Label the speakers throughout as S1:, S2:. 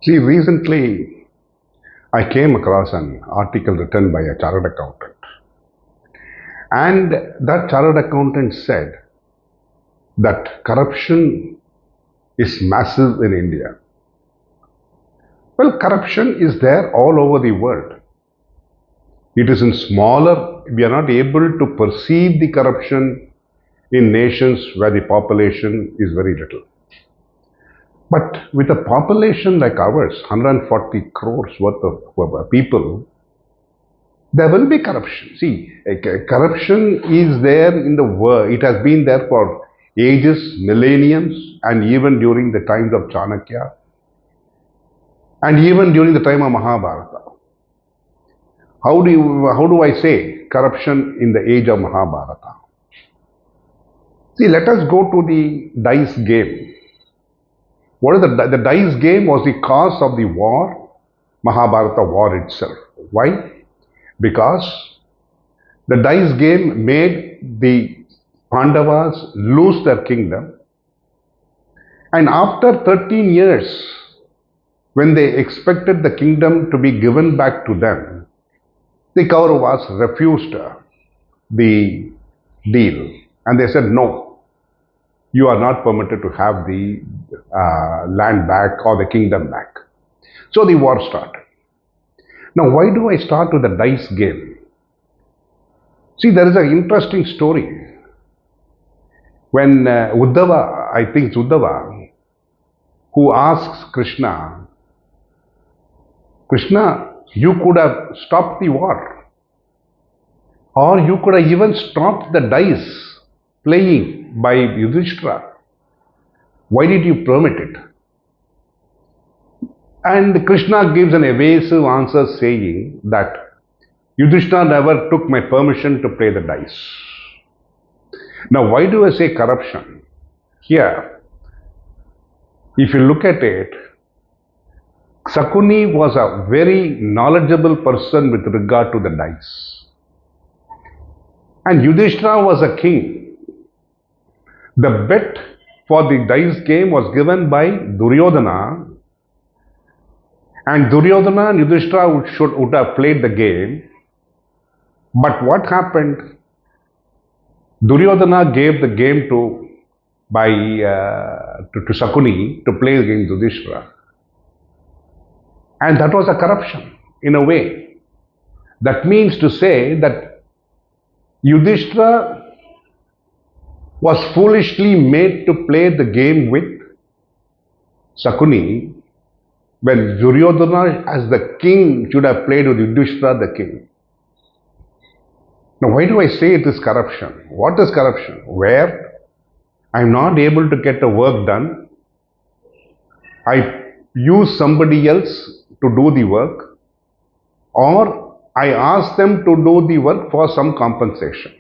S1: See, recently I came across an article written by a chartered accountant, and that chartered accountant said that corruption is massive in India. Well, corruption is there all over the world. It is in smaller, we are not able to perceive the corruption in nations where the population is very little. But with a population like ours, 140 crores worth of people, there will be corruption. See, corruption is there in the world. It has been there for ages, millenniums, and even during the times of Chanakya, and even during the time of Mahabharata. How do I say corruption in the age of Mahabharata? See, let us go to the dice game. What is the dice game was the cause of the war, Mahabharata war itself. Why? Because the dice game made the Pandavas lose their kingdom, and after 13 years, when they expected the kingdom to be given back to them, the Kauravas refused the deal, and they said, no, you are not permitted to have the land back or the kingdom back. So the war started. Now, why do I start with the dice game? See, there is an interesting story. When Uddhava, I think it's Uddhava, who asks Krishna, Krishna, you could have stopped the war, or you could have even stopped the dice playing by Yudhishthira. Why did you permit it? And Krishna gives an evasive answer saying that Yudhishthira never took my permission to play the dice. Now, why do I say corruption? Here, if you look at it, Sakuni was a very knowledgeable person with regard to the dice. And Yudhishthira was a king. The bet for the dice game was given by Duryodhana, and Duryodhana and Yudhishthira would have played the game. But what happened? Duryodhana gave the game to Sakuni to play against Yudhishthira. And that was a corruption in a way. That means to say that Yudhishthira was foolishly made to play the game with Sakuni, when Duryodhana as the king should have played with Yudhishthira the king. Now, why do I say it is corruption? What is corruption? Where I am not able to get the work done, I use somebody else to do the work, or I ask them to do the work for some compensation.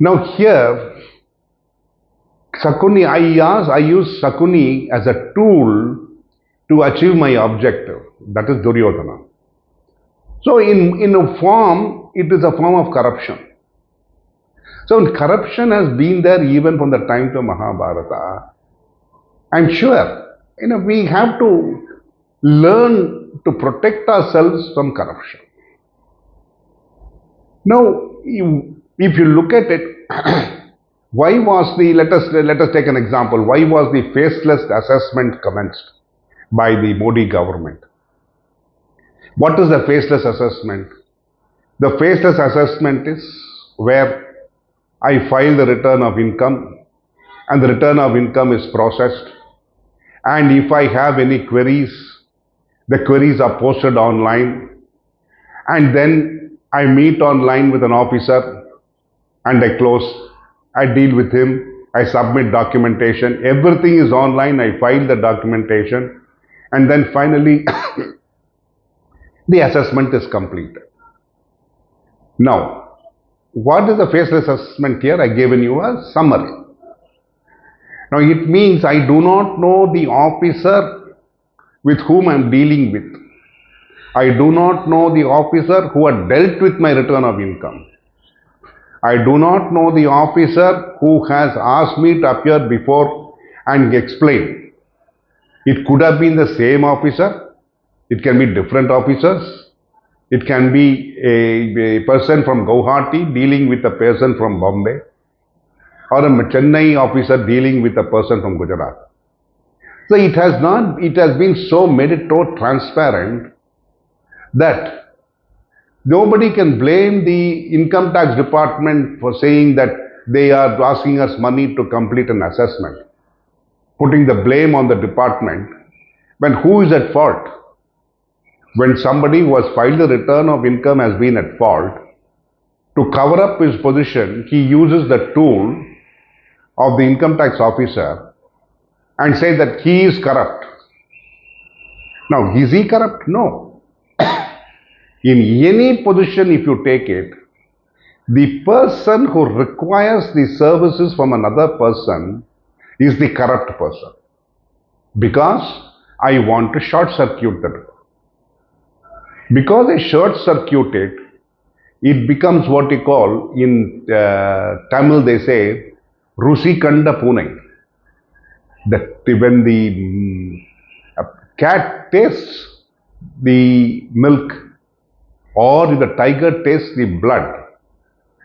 S1: Now here, Sakuni, I use Sakuni as a tool to achieve my objective, that is Duryodhana. So in a form, it is a form of corruption. So corruption has been there even from the time of Mahabharata. I'm sure, we have to learn to protect ourselves from corruption. Now, if you look at it, why was let us take an example. Why was the faceless assessment commenced by the Modi government? What is the faceless assessment? The faceless assessment is where I file the return of income, and the return of income is processed, and if I have any queries, the queries are posted online, and then I meet online with an officer and I close. I deal with him, I submit documentation, everything is online, I file the documentation, and then finally the assessment is completed. Now, what is the faceless assessment here? I given you a summary. Now, it means I do not know the officer with whom I am dealing with. I do not know the officer who had dealt with my return of income. I do not know the officer who has asked me to appear before and explain. It could have been the same officer. It can be different officers. It can be a person from Guwahati dealing with a person from Bombay, or a Chennai officer dealing with a person from Gujarat. So it has been so made it so transparent that nobody can blame the income tax department for saying that they are asking us money to complete an assessment, putting the blame on the department, when who is at fault? When somebody who has filed a return of income has been at fault, to cover up his position, he uses the tool of the income tax officer and say that he is corrupt. Now, is he corrupt? No. In any position, if you take it, the person who requires the services from another person is the corrupt person. Because I want to short circuit that. Because I short circuit it, it becomes what you call, in Tamil they say, Rusi Kanda Punai. That when the cat tastes the milk or the tiger tastes the blood,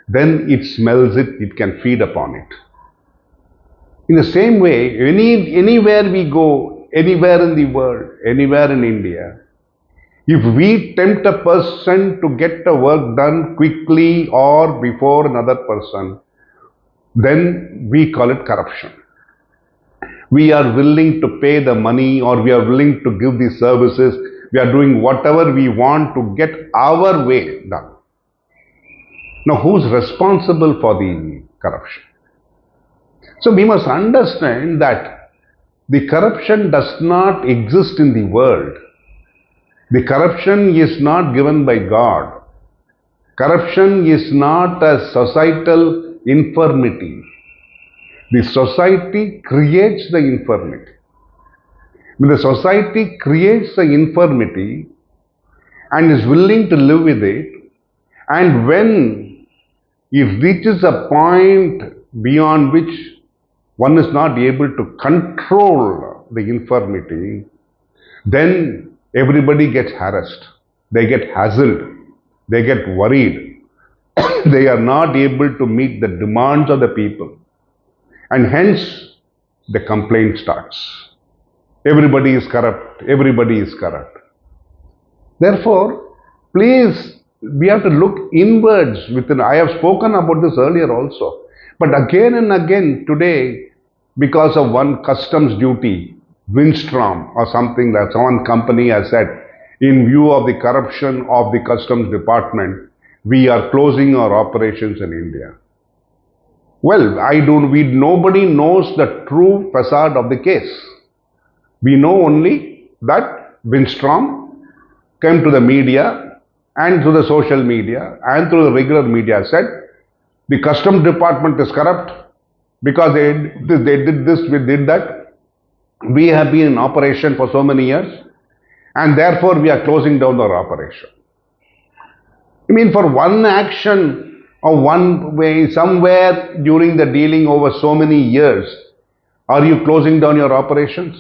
S1: then it smells it, it can feed upon it. In the same way, anywhere we go, anywhere in the world, anywhere in India, if we tempt a person to get the work done quickly or before another person, then we call it corruption. We are willing to pay the money, or we are willing to give the services. We are doing whatever we want to get our way done. Now, who's responsible for the corruption? So we must understand that the corruption does not exist in the world. The corruption is not given by God. Corruption is not a societal infirmity. The society creates the infirmity. When the society creates the infirmity and is willing to live with it, and when it reaches a point beyond which one is not able to control the infirmity, then everybody gets harassed. They get hassled. They get worried. They are not able to meet the demands of the people. And hence, the complaint starts. Everybody is corrupt. Everybody is corrupt. Therefore, please, we have to look inwards within. I have spoken about this earlier also. But again and again today, because of one customs duty, Windstrom or something that one company has said, in view of the corruption of the customs department, we are closing our operations in India. Well, nobody knows the true facade of the case. We know only that Windstrom came to the media and through the social media and through the regular media said, the customs department is corrupt because they did this, we did that. We have been in operation for so many years and therefore we are closing down our operation. I mean, for one action or one way, somewhere during the dealing over so many years, are you closing down your operations?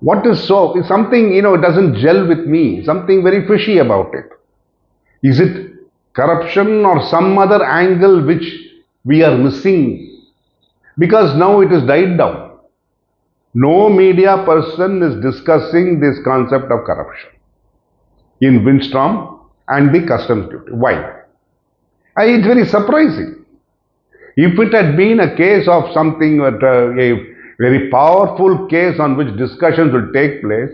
S1: What is so? Something, it doesn't gel with me. Something very fishy about it. Is it corruption or some other angle which we are missing? Because now it has died down. No media person is discussing this concept of corruption in Windstrom and the customs duty. Why? It's very surprising. If it had been a case of something, a very powerful case on which discussions will take place,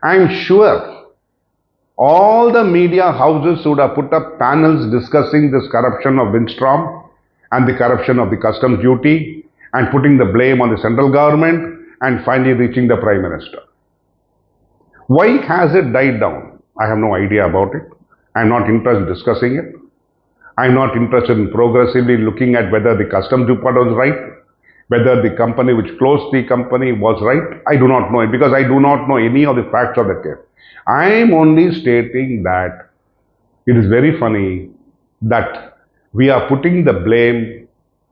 S1: I am sure all the media houses would have put up panels discussing this corruption of Windstrom and the corruption of the customs duty and putting the blame on the central government and finally reaching the Prime Minister. Why has it died down? I have no idea about it. I am not interested in discussing it. I am not interested in progressively looking at whether the customs department was right, whether the company which closed the company was right. I do not know it because I do not know any of the facts of the case. I am only stating that it is very funny that we are putting the blame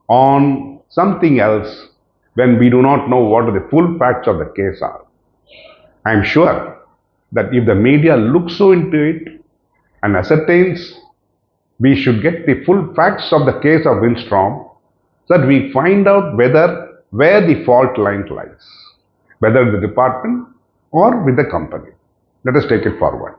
S1: on something else when we do not know what the full facts of the case are. I am sure that if the media looks so into it and ascertains, we should get the full facts of the case of Windstorm so that we find out where the fault line lies, whether in the department or with the company. Let us take it forward.